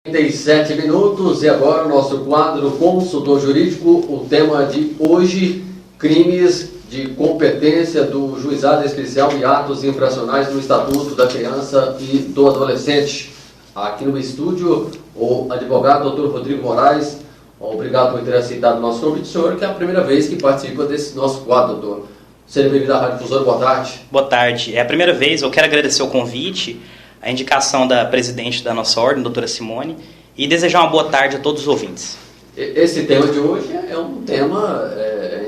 37 minutos e agora o nosso quadro Consultor Jurídico. O tema de hoje: crimes de competência do Juizado Especial e atos infracionais no Estatuto da Criança e do Adolescente. Aqui no estúdio, o advogado Dr. Rodrigo Moraes. Obrigado por ter aceitado o nosso convite, senhor, que é a primeira vez que participa desse nosso quadro, doutor. Seja bem-vindo à Rádio Difusora, boa tarde. Boa tarde. É a primeira vez, eu quero agradecer o convite, a indicação da presidente da nossa ordem, doutora Simone, e desejar uma boa tarde a todos os ouvintes. Esse tema de hoje é um tema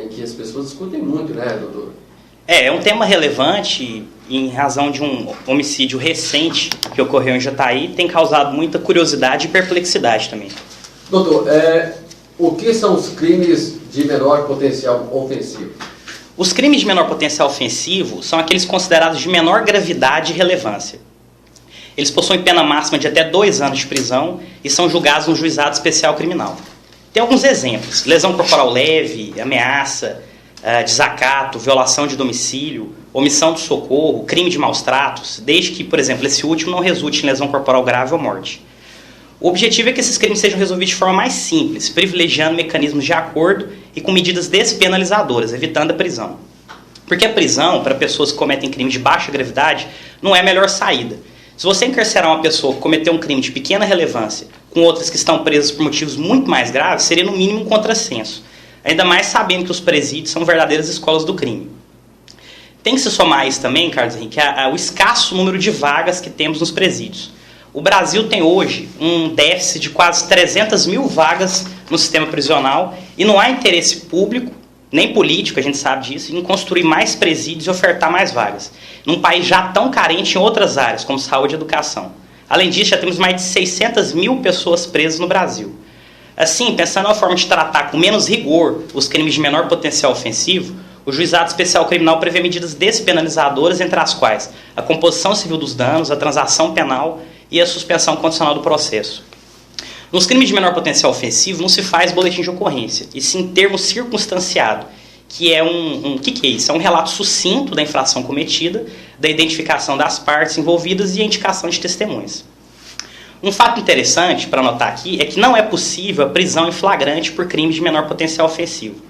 em que as pessoas discutem muito, né, doutor? É um tema relevante em razão de um homicídio recente que ocorreu em Jataí, tem causado muita curiosidade e perplexidade também. Doutor, o que são os crimes de menor potencial ofensivo? Os crimes de menor potencial ofensivo são aqueles considerados de menor gravidade e relevância. Eles possuem pena máxima de até 2 anos de prisão e são julgados no Juizado Especial Criminal. Tem alguns exemplos: lesão corporal leve, ameaça, desacato, violação de domicílio, omissão de socorro, crime de maus tratos, desde que, por exemplo, esse último não resulte em lesão corporal grave ou morte. O objetivo é que esses crimes sejam resolvidos de forma mais simples, privilegiando mecanismos de acordo e com medidas despenalizadoras, evitando a prisão. Porque a prisão, para pessoas que cometem crimes de baixa gravidade, não é a melhor saída. Se você encarcerar uma pessoa que cometeu um crime de pequena relevância com outras que estão presas por motivos muito mais graves, seria no mínimo um contrassenso. Ainda mais sabendo que os presídios são verdadeiras escolas do crime. Tem que se somar a isso também, Carlos Henrique, o escasso número de vagas que temos nos presídios. O Brasil tem hoje um déficit de quase 300 mil vagas no sistema prisional e não há interesse público, nem político, a gente sabe disso, em construir mais presídios e ofertar mais vagas, num país já tão carente em outras áreas, como saúde e educação. Além disso, já temos mais de 600 mil pessoas presas no Brasil. Assim, pensando na forma de tratar com menos rigor os crimes de menor potencial ofensivo, o Juizado Especial Criminal prevê medidas despenalizadoras, entre as quais a composição civil dos danos, a transação penal e a suspensão condicional do processo. Nos crimes de menor potencial ofensivo não se faz boletim de ocorrência, e sim termo circunstanciado, que é o que é isso? É um relato sucinto da infração cometida, da identificação das partes envolvidas e a indicação de testemunhas. Um fato interessante para notar aqui é que não é possível a prisão em flagrante por crimes de menor potencial ofensivo.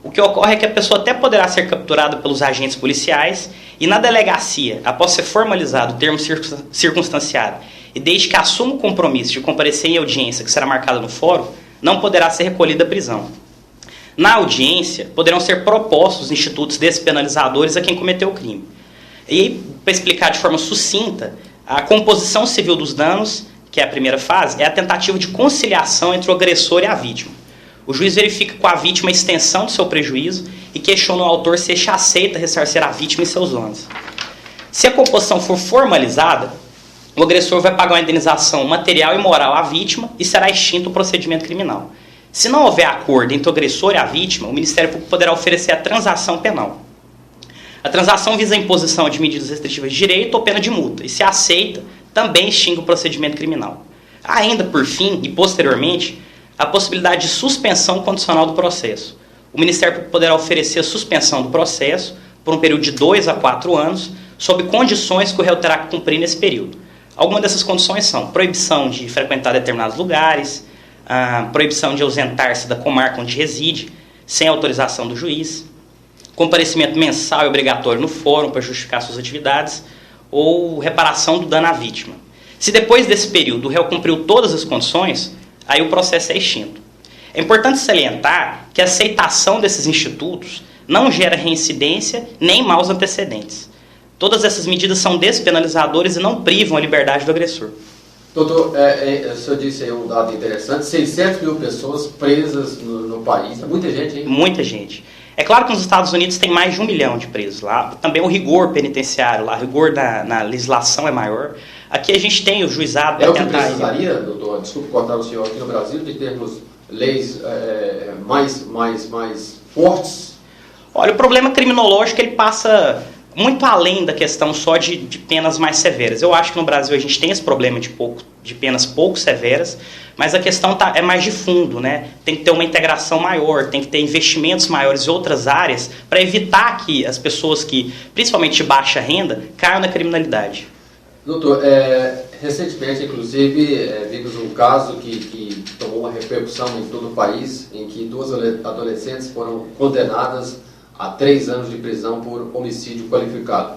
O que ocorre é que a pessoa até poderá ser capturada pelos agentes policiais e na delegacia, após ser formalizado o termo circunstanciado, e desde que assuma o compromisso de comparecer em audiência que será marcada no fórum, não poderá ser recolhida a prisão. Na audiência, poderão ser propostos institutos despenalizadores a quem cometeu o crime. E, para explicar de forma sucinta, a composição civil dos danos, que é a primeira fase, é a tentativa de conciliação entre o agressor e a vítima. O juiz verifica com a vítima a extensão do seu prejuízo e questiona o autor se este aceita ressarcir a vítima e seus donos. Se a composição for formalizada, o agressor vai pagar uma indenização material e moral à vítima e será extinto o procedimento criminal. Se não houver acordo entre o agressor e a vítima, o Ministério Público poderá oferecer a transação penal. A transação visa a imposição de medidas restritivas de direito ou pena de multa, e se aceita, também extingue o procedimento criminal. Ainda, por fim, e posteriormente, a possibilidade de suspensão condicional do processo. O Ministério Público poderá oferecer a suspensão do processo por um período de 2 a 4 anos, sob condições que o réu terá que cumprir nesse período. Algumas dessas condições são proibição de frequentar determinados lugares, proibição de ausentar-se da comarca onde reside, sem autorização do juiz, comparecimento mensal e obrigatório no fórum para justificar suas atividades, ou reparação do dano à vítima. Se depois desse período o réu cumpriu todas as condições, aí o processo é extinto. É importante salientar que a aceitação desses institutos não gera reincidência nem maus antecedentes. Todas essas medidas são despenalizadoras e não privam a liberdade do agressor. Doutor, o senhor disse aí um dado interessante: 600 mil pessoas presas no país. É muita gente, hein? Muita gente. É claro que nos Estados Unidos tem mais de 1 milhão de presos lá. Também o rigor penitenciário lá, o rigor na legislação é maior. Aqui a gente tem o juizado... É o que precisaria, doutor, desculpe cortar o senhor, aqui no Brasil, de termos leis mais fortes? Olha, o problema criminológico ele passa muito além da questão só de penas mais severas. Eu acho que no Brasil a gente tem esse problema de penas pouco severas, mas a questão é mais de fundo, né? Tem que ter uma integração maior, tem que ter investimentos maiores em outras áreas para evitar que as pessoas que, principalmente de baixa renda, caiam na criminalidade. Doutor, recentemente, inclusive, vimos um caso que tomou uma repercussão em todo o país, em que duas adolescentes foram condenadas a 3 anos de prisão por homicídio qualificado.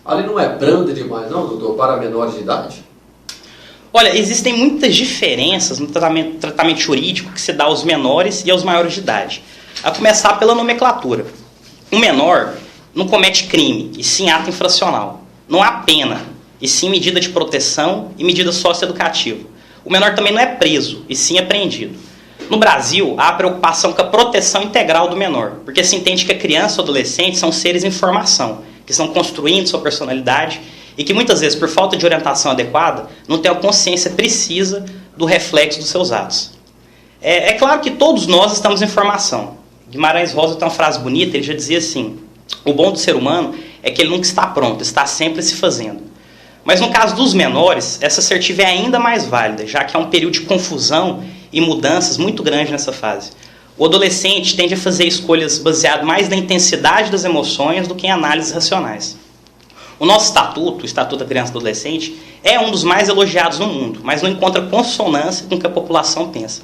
Ali não é branda demais, não, doutor, para menores de idade? Olha, existem muitas diferenças no tratamento jurídico que se dá aos menores e aos maiores de idade. A começar pela nomenclatura. O menor não comete crime, e sim ato infracional. Não há pena, e sim medida de proteção e medida socioeducativa. O menor também não é preso, e sim apreendido. No Brasil, há a preocupação com a proteção integral do menor, porque se entende que a criança ou adolescente são seres em formação, que estão construindo sua personalidade e que muitas vezes, por falta de orientação adequada, não têm a consciência precisa do reflexo dos seus atos. É claro que todos nós estamos em formação. Guimarães Rosa tem uma frase bonita, ele já dizia assim: o bom do ser humano é que ele nunca está pronto, está sempre se fazendo. Mas no caso dos menores, essa assertiva é ainda mais válida, já que há um período de confusão e mudanças muito grande nessa fase. O adolescente tende a fazer escolhas baseadas mais na intensidade das emoções do que em análises racionais. O nosso estatuto, o Estatuto da Criança e do Adolescente, é um dos mais elogiados no mundo, mas não encontra consonância com o que a população pensa.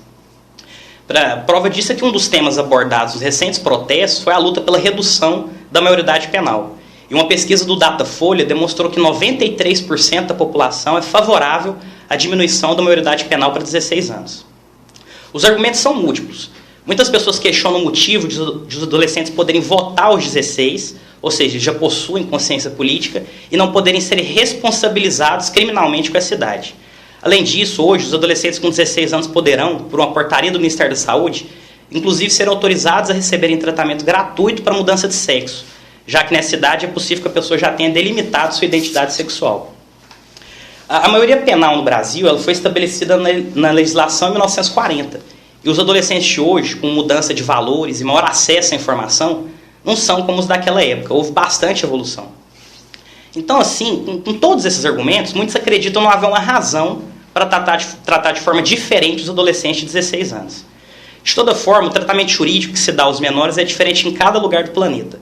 Prova disso é que um dos temas abordados nos recentes protestos foi a luta pela redução da maioridade penal. E uma pesquisa do Datafolha demonstrou que 93% da população é favorável à diminuição da maioridade penal para 16 anos. Os argumentos são múltiplos. Muitas pessoas questionam o motivo de os adolescentes poderem votar aos 16, ou seja, já possuem consciência política, e não poderem ser responsabilizados criminalmente com essa idade. Além disso, hoje, os adolescentes com 16 anos poderão, por uma portaria do Ministério da Saúde, inclusive ser autorizados a receberem tratamento gratuito para mudança de sexo, já que nessa idade é possível que a pessoa já tenha delimitado sua identidade sexual. A maioria penal no Brasil ela foi estabelecida na legislação em 1940, e os adolescentes de hoje, com mudança de valores e maior acesso à informação, não são como os daquela época, houve bastante evolução. Então, assim, com todos esses argumentos, muitos acreditam não haver uma razão para tratar de forma diferente os adolescentes de 16 anos. De toda forma, o tratamento jurídico que se dá aos menores é diferente em cada lugar do planeta.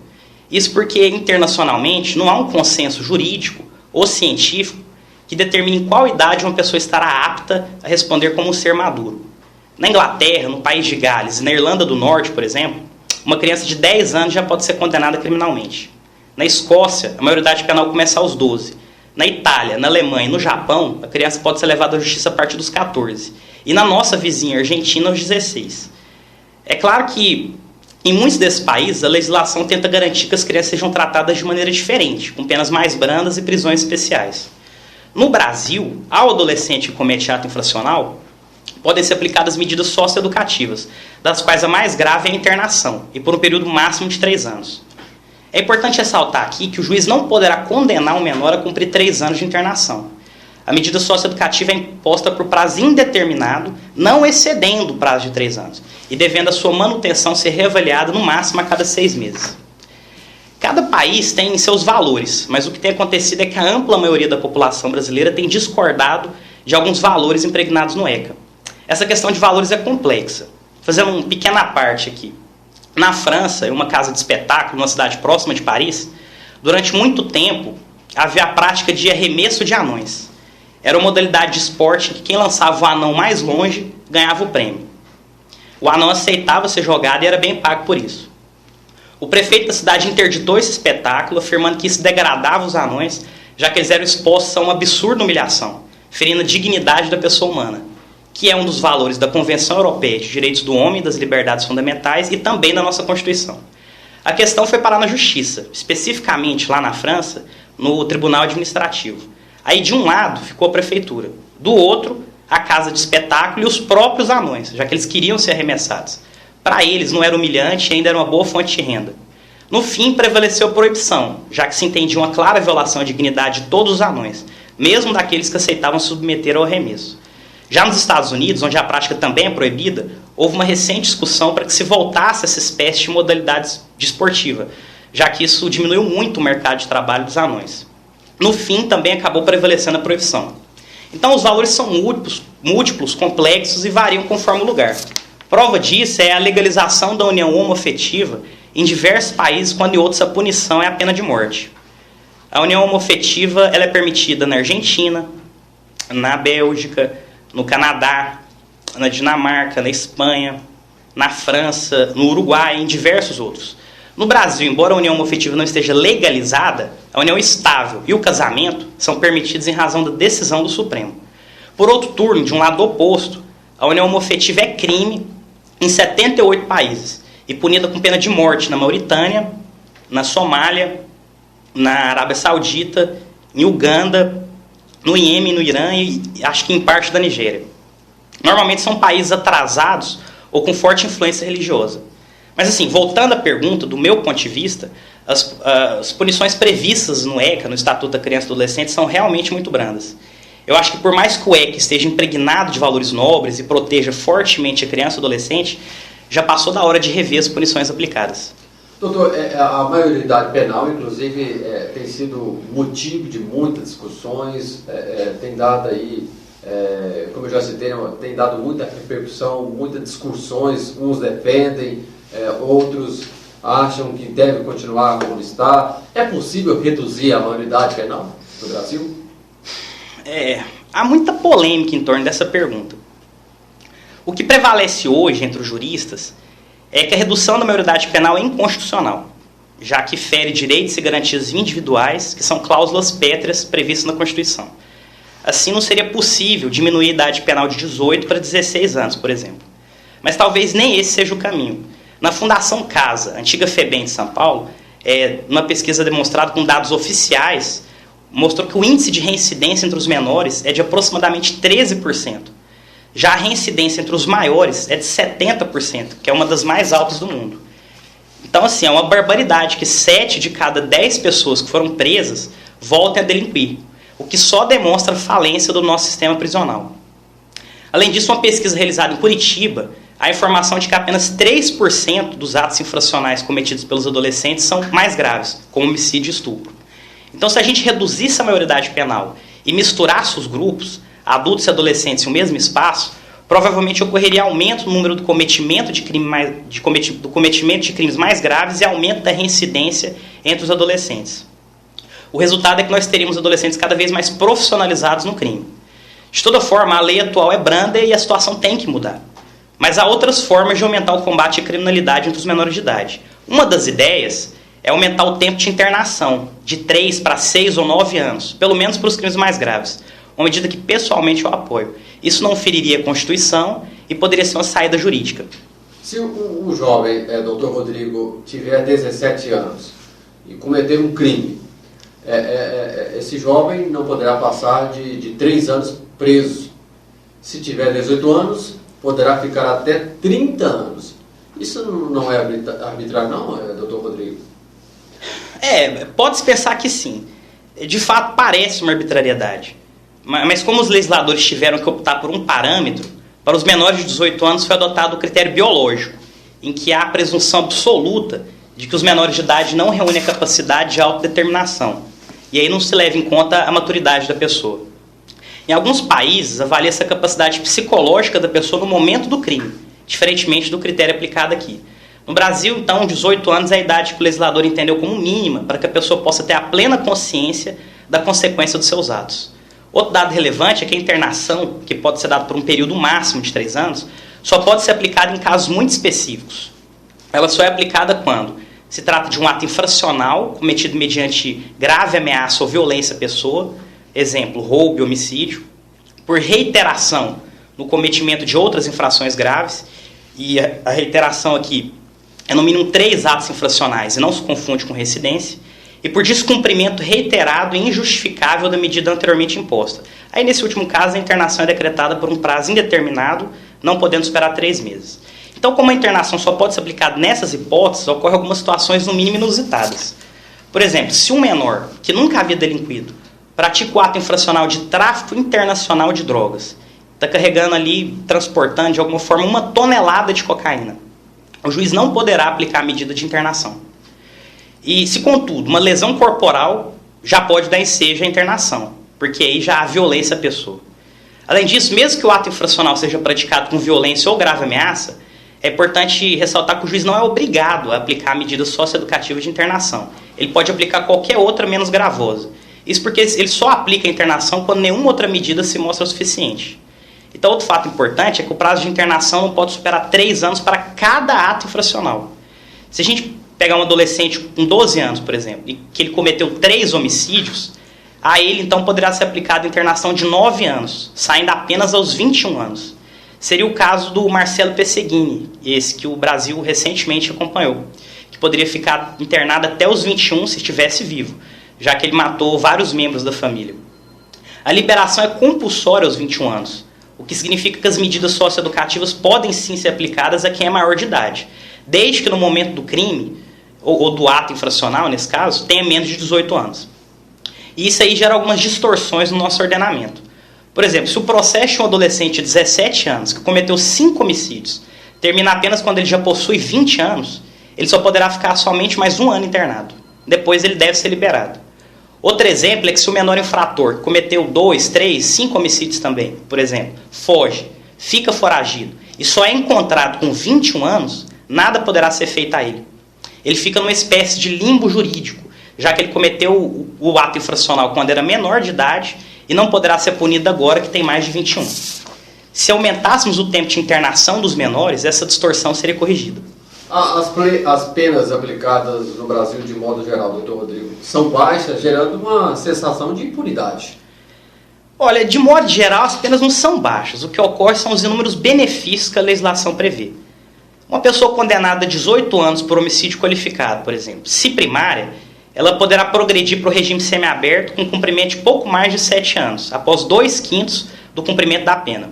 Isso porque, internacionalmente, não há um consenso jurídico ou científico que determine em qual idade uma pessoa estará apta a responder como um ser maduro. Na Inglaterra, no país de Gales e na Irlanda do Norte, por exemplo, uma criança de 10 anos já pode ser condenada criminalmente. Na Escócia, a maioridade penal começa aos 12. Na Itália, na Alemanha e no Japão, a criança pode ser levada à justiça a partir dos 14. E na nossa vizinha Argentina, aos 16. É claro que, em muitos desses países, a legislação tenta garantir que as crianças sejam tratadas de maneira diferente, com penas mais brandas e prisões especiais. No Brasil, ao adolescente que comete ato infracional, podem ser aplicadas medidas socioeducativas, das quais a mais grave é a internação, e por um período máximo de 3 anos. É importante ressaltar aqui que o juiz não poderá condenar um menor a cumprir 3 anos de internação. A medida socioeducativa é imposta por prazo indeterminado, não excedendo o prazo de 3 anos, e devendo a sua manutenção ser reavaliada no máximo a cada 6 meses. Cada país tem seus valores, mas o que tem acontecido é que a ampla maioria da população brasileira tem discordado de alguns valores impregnados no ECA. Essa questão de valores é complexa. Fazendo uma pequena parte aqui. Na França, em uma casa de espetáculo, numa cidade próxima de Paris, durante muito tempo havia a prática de arremesso de anões. Era uma modalidade de esporte em que quem lançava o anão mais longe ganhava o prêmio. O anão aceitava ser jogado e era bem pago por isso. O prefeito da cidade interditou esse espetáculo, afirmando que isso degradava os anões, já que eles eram expostos a uma absurda humilhação, ferindo a dignidade da pessoa humana, que é um dos valores da Convenção Europeia de Direitos do Homem e das Liberdades Fundamentais e também da nossa Constituição. A questão foi parar na Justiça, especificamente lá na França, no Tribunal Administrativo. Aí de um lado ficou a prefeitura, do outro a casa de espetáculo e os próprios anões, já que eles queriam ser arremessados. Para eles não era humilhante e ainda era uma boa fonte de renda. No fim prevaleceu a proibição, já que se entendia uma clara violação à dignidade de todos os anões, mesmo daqueles que aceitavam submeter ao arremesso. Já nos Estados Unidos, onde a prática também é proibida, houve uma recente discussão para que se voltasse a essa espécie de modalidade desportiva, já que isso diminuiu muito o mercado de trabalho dos anões. No fim, também acabou prevalecendo a proibição. Então, os valores são múltiplos, complexos e variam conforme o lugar. Prova disso é a legalização da união homoafetiva em diversos países, quando em outros a punição é a pena de morte. A união homoafetiva ela é permitida na Argentina, na Bélgica, no Canadá, na Dinamarca, na Espanha, na França, no Uruguai e em diversos outros. No Brasil, embora a união homoafetiva não esteja legalizada, a união estável e o casamento são permitidos em razão da decisão do Supremo. Por outro turno, de um lado oposto, a união homoafetiva é crime em 78 países e punida com pena de morte na Mauritânia, na Somália, na Arábia Saudita, em Uganda, no Iêmen, no Irã e acho que em parte da Nigéria. Normalmente são países atrasados ou com forte influência religiosa. Mas assim, voltando à pergunta, do meu ponto de vista, as punições previstas no ECA, no Estatuto da Criança e do Adolescente, são realmente muito brandas. Eu acho que por mais que o ECA esteja impregnado de valores nobres e proteja fortemente a criança e o adolescente, já passou da hora de rever as punições aplicadas. Doutor, a maioridade penal, inclusive, tem sido motivo de muitas discussões, tem dado aí, como eu já citei, tem dado muita repercussão, muitas discussões, uns defendem, outros acham que deve continuar como está. É possível reduzir a maioridade penal no Brasil? Há muita polêmica em torno dessa pergunta. O que prevalece hoje entre os juristas é que a redução da maioridade penal é inconstitucional, já que fere direitos e garantias individuais, que são cláusulas pétreas previstas na Constituição. Assim, não seria possível diminuir a idade penal de 18 para 16 anos, por exemplo. Mas talvez nem esse seja o caminho. Na Fundação Casa, antiga FEBEM de São Paulo, numa pesquisa demonstrada com dados oficiais, mostrou que o índice de reincidência entre os menores é de aproximadamente 13%. Já a reincidência entre os maiores é de 70%, que é uma das mais altas do mundo. Então, assim, é uma barbaridade que 7 de cada 10 pessoas que foram presas voltem a delinquir, o que só demonstra a falência do nosso sistema prisional. Além disso, uma pesquisa realizada em Curitiba, a informação de que apenas 3% dos atos infracionais cometidos pelos adolescentes são mais graves, como homicídio e estupro. Então, se a gente reduzisse a maioridade penal e misturasse os grupos, adultos e adolescentes em um mesmo espaço, provavelmente ocorreria aumento no número do cometimento de crimes mais graves e aumento da reincidência entre os adolescentes. O resultado é que nós teríamos adolescentes cada vez mais profissionalizados no crime. De toda forma, a lei atual é branda e a situação tem que mudar. Mas há outras formas de aumentar o combate à criminalidade entre os menores de idade. Uma das ideias é aumentar o tempo de internação, de 3 para 6 ou 9 anos, pelo menos para os crimes mais graves. Uma medida que pessoalmente eu apoio. Isso não feriria a Constituição e poderia ser uma saída jurídica. Se o jovem, doutor Rodrigo, tiver 17 anos e cometer um crime, esse jovem não poderá passar de 3 anos preso. Se tiver 18 anos, poderá ficar até 30 anos. Isso não é arbitrário, não, doutor Rodrigo? Pode-se pensar que sim. De fato, parece uma arbitrariedade. Mas como os legisladores tiveram que optar por um parâmetro, para os menores de 18 anos foi adotado o critério biológico, em que há a presunção absoluta de que os menores de idade não reúnem a capacidade de autodeterminação. E aí não se leva em conta a maturidade da pessoa. Em alguns países, avalia-se a capacidade psicológica da pessoa no momento do crime, diferentemente do critério aplicado aqui. No Brasil, então, 18 anos é a idade que o legislador entendeu como mínima para que a pessoa possa ter a plena consciência da consequência dos seus atos. Outro dado relevante é que a internação, que pode ser dada por um período máximo de 3 anos, só pode ser aplicada em casos muito específicos. Ela só é aplicada quando se trata de um ato infracional cometido mediante grave ameaça ou violência à pessoa, exemplo, roubo e homicídio, por reiteração no cometimento de outras infrações graves, e a reiteração aqui é no mínimo 3 atos infracionais e não se confunde com reincidência, e por descumprimento reiterado e injustificável da medida anteriormente imposta. Aí, nesse último caso, a internação é decretada por um prazo indeterminado, não podendo superar 3 meses. Então, como a internação só pode ser aplicada nessas hipóteses, ocorrem algumas situações no mínimo inusitadas. Por exemplo, se um menor que nunca havia delinquido pratica o ato infracional de tráfico internacional de drogas, está carregando ali, transportando de alguma forma 1 tonelada de cocaína, o juiz não poderá aplicar a medida de internação. E se, contudo, uma lesão corporal já pode dar ensejo à internação, porque aí já há violência à pessoa. Além disso, mesmo que o ato infracional seja praticado com violência ou grave ameaça, é importante ressaltar que o juiz não é obrigado a aplicar a medida socioeducativa de internação. ele pode aplicar qualquer outra menos gravosa. Isso porque ele só aplica a internação quando nenhuma outra medida se mostra suficiente. Então, outro fato importante é que o prazo de internação não pode superar 3 anos para cada ato infracional. Se a gente pegar um adolescente com 12 anos, por exemplo, e que ele cometeu 3 homicídios, a ele, então, poderá ser aplicada internação de 9 anos, saindo apenas aos 21 anos. Seria o caso do Marcelo Pesseguini, esse que o Brasil recentemente acompanhou, que poderia ficar internado até os 21 se estivesse vivo, já que ele matou vários membros da família. A liberação é compulsória aos 21 anos, o que significa que as medidas socioeducativas podem sim ser aplicadas a quem é maior de idade, desde que no momento do crime, ou do ato infracional, nesse caso, tenha menos de 18 anos. E isso aí gera algumas distorções no nosso ordenamento. Por exemplo, se o processo de um adolescente de 17 anos que cometeu 5 homicídios termina apenas quando ele já possui 20 anos, ele só poderá ficar somente mais 1 ano internado. Depois ele deve ser liberado. Outro exemplo é que se o menor infrator cometeu 2, 3, 5 homicídios também, por exemplo, foge, fica foragido e só é encontrado com 21 anos, nada poderá ser feito a ele. Ele fica numa espécie de limbo jurídico, já que ele cometeu o ato infracional quando era menor de idade e não poderá ser punido agora que tem mais de 21. Se aumentássemos o tempo de internação dos menores, essa distorção seria corrigida. As penas aplicadas no Brasil, de modo geral, doutor Rodrigo, são baixas, gerando uma sensação de impunidade. Olha, de modo geral, as penas não são baixas. O que ocorre são os inúmeros benefícios que a legislação prevê. Uma pessoa condenada a 18 anos por homicídio qualificado, por exemplo, se primária, ela poderá progredir para o regime semiaberto com cumprimento de pouco mais de 7 anos, após 2/5 do cumprimento da pena.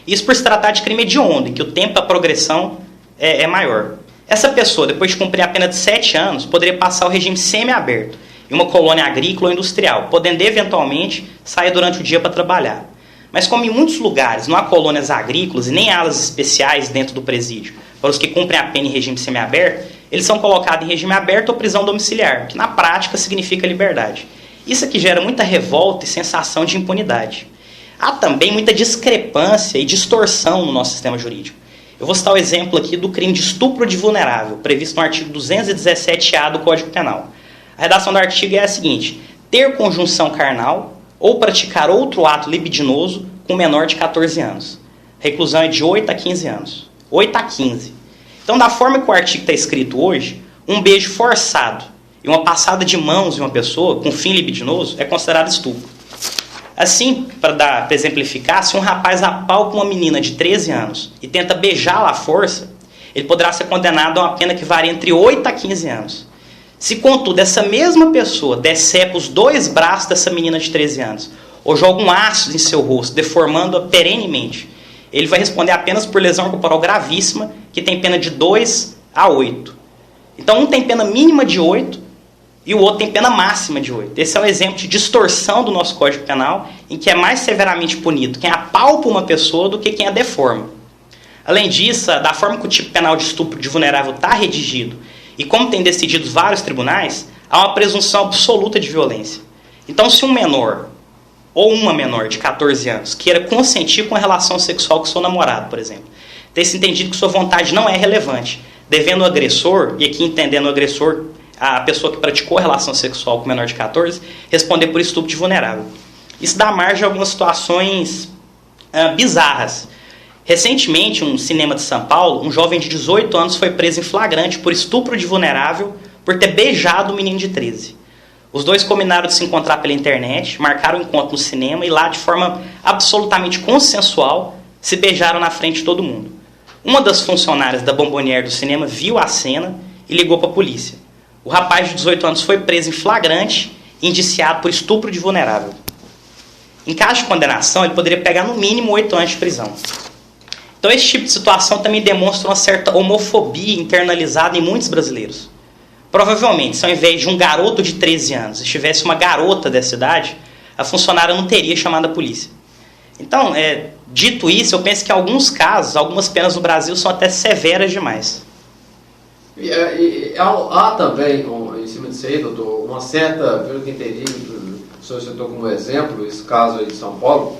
Isso por se tratar de crime hediondo, em que o tempo para progressão é maior. Essa pessoa, depois de cumprir a pena de 7 anos, poderia passar ao regime semiaberto, em uma colônia agrícola ou industrial, podendo eventualmente sair durante o dia para trabalhar. Mas como em muitos lugares não há colônias agrícolas e nem alas especiais dentro do presídio para os que cumprem a pena em regime semiaberto, eles são colocados em regime aberto ou prisão domiciliar, que na prática significa liberdade. Isso aqui gera muita revolta e sensação de impunidade. Há também muita discrepância e distorção no nosso sistema jurídico. Eu vou citar o exemplo aqui do crime de estupro de vulnerável, previsto no artigo 217-A do Código Penal. A redação do artigo é a seguinte: ter conjunção carnal ou praticar outro ato libidinoso com menor de 14 anos. Reclusão é de 8 a 15 anos. 8 a 15. Então, da forma que o artigo está escrito hoje, um beijo forçado e uma passada de mãos de uma pessoa com fim libidinoso é considerado estupro. Assim, para exemplificar, se um rapaz apalpa uma menina de 13 anos e tenta beijá-la à força, ele poderá ser condenado a uma pena que varia entre 8 a 15 anos. Se, contudo, essa mesma pessoa decepa os 2 braços dessa menina de 13 anos ou joga um ácido em seu rosto, deformando-a perenemente, ele vai responder apenas por lesão corporal gravíssima, que tem pena de 2 a 8. Então, um tem pena mínima de 8 e o outro tem pena máxima de 8. Esse é um exemplo de distorção do nosso Código Penal, em que é mais severamente punido quem apalpa uma pessoa do que quem a deforma. Além disso, da forma que o tipo penal de estupro de vulnerável está redigido, e como tem decidido vários tribunais, há uma presunção absoluta de violência. Então, se um menor ou uma menor de 14 anos queira consentir com a relação sexual com seu namorado, por exemplo, tem-se entendido que sua vontade não é relevante, devendo o agressor, e aqui entendendo o agressor, a pessoa que praticou a relação sexual com o menor de 14, responder por estupro de vulnerável. Isso dá margem a algumas situações bizarras. Recentemente, um cinema de São Paulo, um jovem de 18 anos foi preso em flagrante por estupro de vulnerável por ter beijado um menino de 13. Os dois combinaram de se encontrar pela internet, marcaram um encontro no cinema e lá, de forma absolutamente consensual, se beijaram na frente de todo mundo. Uma das funcionárias da bombonière do cinema viu a cena e ligou para a polícia. O rapaz de 18 anos foi preso em flagrante e indiciado por estupro de vulnerável. Em caso de condenação, ele poderia pegar no mínimo 8 anos de prisão. Então, esse tipo de situação também demonstra uma certa homofobia internalizada em muitos brasileiros. Provavelmente, se ao invés de um garoto de 13 anos estivesse uma garota dessa idade, a funcionária não teria chamado a polícia. Então, dito isso, eu penso que em alguns casos, algumas penas no Brasil são até severas demais. Há também, em cima disso aí, doutor, uma certa, pelo que entendi, o senhor citou como exemplo, esse caso aí de São Paulo,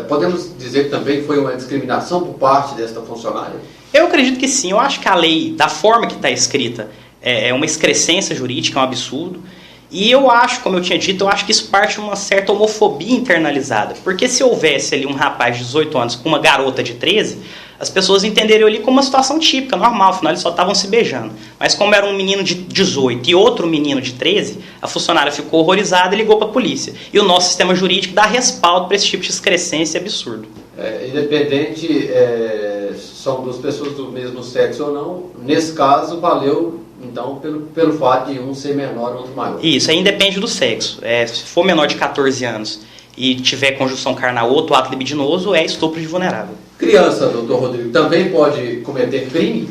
podemos dizer que também foi uma discriminação por parte desta funcionária? Eu acredito que sim. Eu acho que a lei, da forma que está escrita, é uma excrescência jurídica, é um absurdo. E eu acho, como eu tinha dito, eu acho que isso parte de uma certa homofobia internalizada. Porque se houvesse ali um rapaz de 18 anos com uma garota de 13, as pessoas entenderiam ali como uma situação típica, normal, afinal eles só estavam se beijando. Mas como era um menino de 18 e outro menino de 13, a funcionária ficou horrorizada e ligou para a polícia. E o nosso sistema jurídico dá respaldo para esse tipo de excrescência absurdo. Independente são duas pessoas do mesmo sexo ou não, nesse caso valeu então pelo fato de um ser menor e outro maior. Isso, aí independe do sexo. Se for menor de 14 anos e tiver conjunção carnal ou outro ato libidinoso, é estupro de vulnerável. Criança, doutor Rodrigo, também pode cometer crime?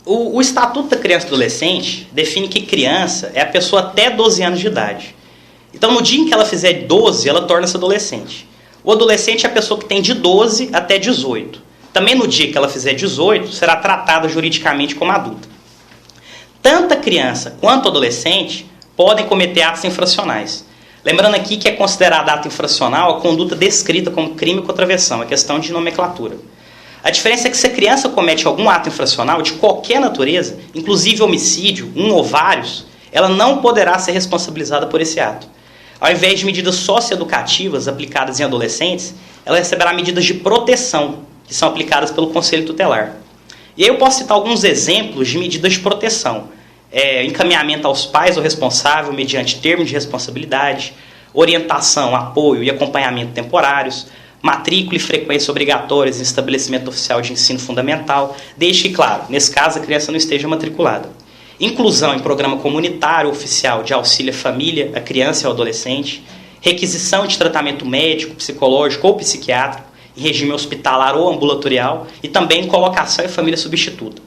O Estatuto da Criança e do Adolescente define que criança é a pessoa até 12 anos de idade. Então, no dia em que ela fizer 12, ela torna-se adolescente. O adolescente é a pessoa que tem de 12 até 18. Também no dia que ela fizer 18, será tratada juridicamente como adulta. Tanto a criança quanto o adolescente podem cometer atos infracionais. Lembrando aqui que é considerado ato infracional a conduta descrita como crime contra a versão, é questão de nomenclatura. A diferença é que se a criança comete algum ato infracional de qualquer natureza, inclusive homicídio, um ou vários, ela não poderá ser responsabilizada por esse ato. Ao invés de medidas socioeducativas aplicadas em adolescentes, ela receberá medidas de proteção, que são aplicadas pelo Conselho Tutelar. E aí eu posso citar alguns exemplos de medidas de proteção. Encaminhamento aos pais ou responsável mediante termo de responsabilidade, orientação, apoio e acompanhamento temporários, matrícula e frequência obrigatórias em estabelecimento oficial de ensino fundamental, desde que, claro, nesse caso a criança não esteja matriculada. Inclusão em programa comunitário oficial de auxílio à família, à criança e ao adolescente, requisição de tratamento médico, psicológico ou psiquiátrico, em regime hospitalar ou ambulatorial, e também colocação em família substituta.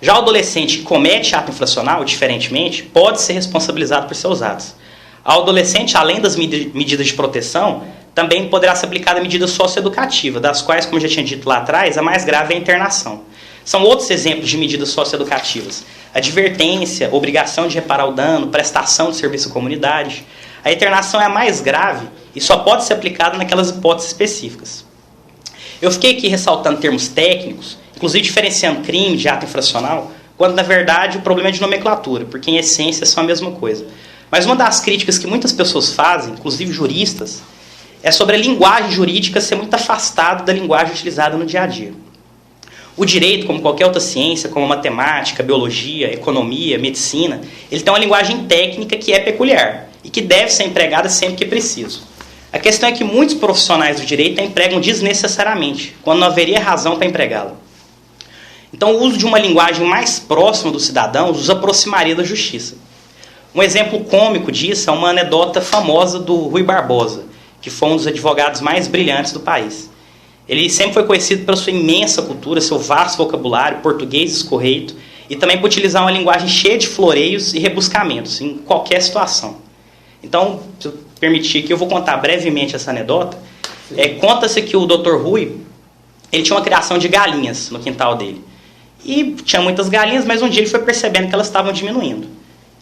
Já o adolescente que comete ato infracional, diferentemente, pode ser responsabilizado por seus atos. Ao adolescente, além das medidas de proteção, também poderá ser aplicada a medida socioeducativa, das quais, como eu já tinha dito lá atrás, a mais grave é a internação. São outros exemplos de medidas socioeducativas. Advertência, obrigação de reparar o dano, prestação de serviço à comunidade. A internação é a mais grave e só pode ser aplicada naquelas hipóteses específicas. Eu fiquei aqui ressaltando termos técnicos, inclusive diferenciando crime de ato infracional, quando na verdade o problema é de nomenclatura, porque em essência são a mesma coisa. Mas uma das críticas que muitas pessoas fazem, inclusive juristas, é sobre a linguagem jurídica ser muito afastada da linguagem utilizada no dia a dia. O direito, como qualquer outra ciência, como matemática, biologia, economia, medicina, ele tem uma linguagem técnica que é peculiar e que deve ser empregada sempre que preciso. A questão é que muitos profissionais do direito a empregam desnecessariamente, quando não haveria razão para empregá-la. Então, o uso de uma linguagem mais próxima dos cidadãos os aproximaria da justiça. Um exemplo cômico disso é uma anedota famosa do Rui Barbosa, que foi um dos advogados mais brilhantes do país. Ele sempre foi conhecido pela sua imensa cultura, seu vasto vocabulário, português escorreito, e também por utilizar uma linguagem cheia de floreios e rebuscamentos, em qualquer situação. Então, se eu permitir que eu vou contar brevemente essa anedota. Conta-se que o Dr. Rui, ele tinha uma criação de galinhas no quintal dele. E tinha muitas galinhas, mas um dia ele foi percebendo que elas estavam diminuindo.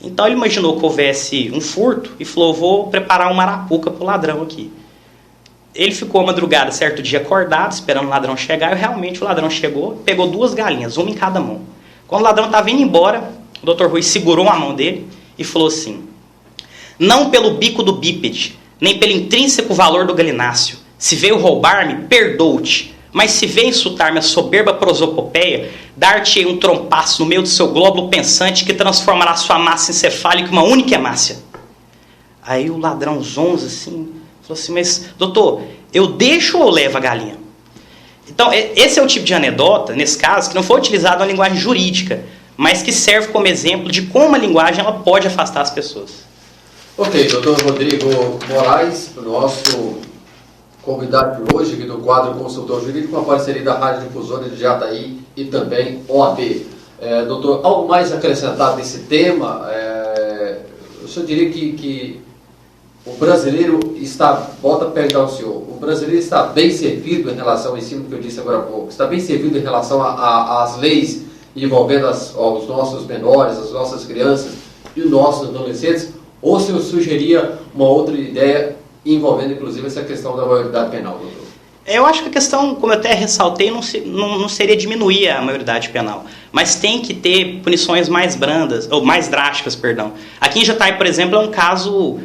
Então ele imaginou que houvesse um furto e falou, vou preparar uma arapuca para o ladrão aqui. Ele ficou a madrugada, certo dia, acordado, esperando o ladrão chegar, e realmente o ladrão chegou, pegou 2 galinhas, uma em cada mão. Quando o ladrão estava indo embora, o Dr. Rui segurou a mão dele e falou assim, não pelo bico do bípede, nem pelo intrínseco valor do galináceo, se veio roubar-me, perdoo-te, mas se veio insultar-me a soberba prosopopeia, dar-te um trompaço no meio do seu glóbulo pensante que transformará sua massa encefálica em uma única hemácia. Aí o ladrão zonza assim, falou assim, mas doutor, eu deixo ou levo a galinha? Então, esse é o tipo de anedota, nesse caso, que não foi utilizado uma linguagem jurídica, mas que serve como exemplo de como a linguagem ela pode afastar as pessoas. Ok, doutor Rodrigo Moraes, nosso convidado de hoje, aqui do quadro Consultor Jurídico, com a parceria da Rádio Difusora de Jataí e também OAB. Doutor, algo mais acrescentado nesse tema? O senhor diria que o brasileiro está, volta a perguntar ao senhor, o brasileiro está bem servido em relação ao ensino que eu disse agora há pouco, está bem servido em relação às leis envolvendo os nossos menores, as nossas crianças e os nossos adolescentes, ou se eu sugeria uma outra ideia envolvendo inclusive essa questão da maioridade penal, doutor? Eu acho que a questão, como eu até ressaltei, não seria diminuir a maioridade penal, mas tem que ter punições mais brandas, ou mais drásticas, perdão. Aqui em Jataí, por exemplo, é um caso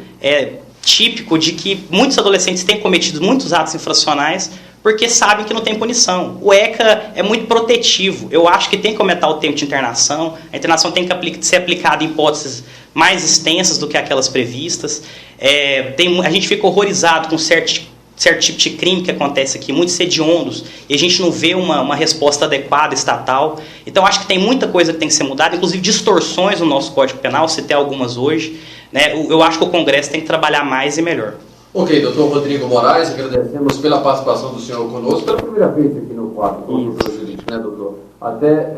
típico de que muitos adolescentes têm cometido muitos atos infracionais porque sabem que não tem punição. O ECA é muito protetivo. Eu acho que tem que aumentar o tempo de internação. A internação tem que ser aplicada em hipóteses mais extensas do que aquelas previstas. A gente fica horrorizado com certo tipo de crime que acontece aqui, muitos hediondos, e a gente não vê uma resposta adequada estatal. Então, acho que tem muita coisa que tem que ser mudada, inclusive distorções no nosso Código Penal, citei algumas hoje. Né? Eu acho que o Congresso tem que trabalhar mais e melhor. Ok, doutor Rodrigo Moraes, agradecemos pela participação do senhor conosco, pela primeira vez aqui no quadro Consultor Jurídico, né, doutor? Até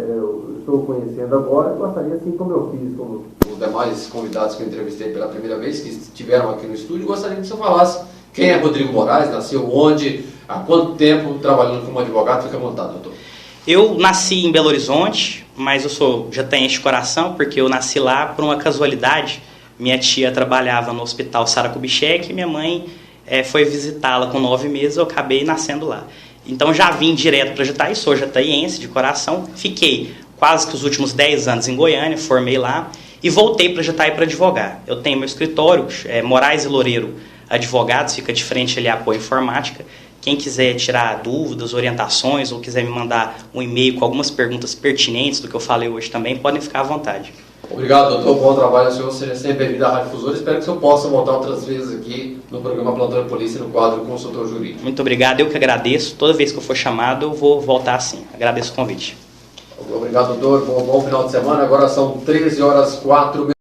eu estou conhecendo agora, gostaria, assim como eu fiz, como os demais convidados que eu entrevistei pela primeira vez, que estiveram aqui no estúdio, gostaria que o senhor falasse quem é Rodrigo Moraes, nasceu onde, há quanto tempo trabalhando como advogado, fica à vontade, doutor. Eu nasci em Belo Horizonte, mas eu sou jataense de coração, porque eu nasci lá por uma casualidade. Minha tia trabalhava no hospital Sara Kubitschek e minha mãe foi visitá-la com 9 meses, eu acabei nascendo lá. Então já vim direto para Jataí, sou jataiense de coração, fiquei quase que os últimos 10 anos em Goiânia, formei lá e voltei para Jataí para advogar. Eu tenho meu escritório, Moraes e Loureiro Advogados, fica de frente ali a Apoio Informática. Quem quiser tirar dúvidas, orientações ou quiser me mandar um e-mail com algumas perguntas pertinentes do que eu falei hoje também, podem ficar à vontade. Obrigado, doutor. Bom trabalho, senhor. Seja sempre bem-vindo à Rádio Difusora. Espero que o senhor possa voltar outras vezes aqui no programa Plantão de Polícia, no quadro Consultor Jurídico. Muito obrigado. Eu que agradeço. Toda vez que eu for chamado, eu vou voltar sim. Agradeço o convite. Obrigado, doutor. Bom final de semana. Agora são 13h04.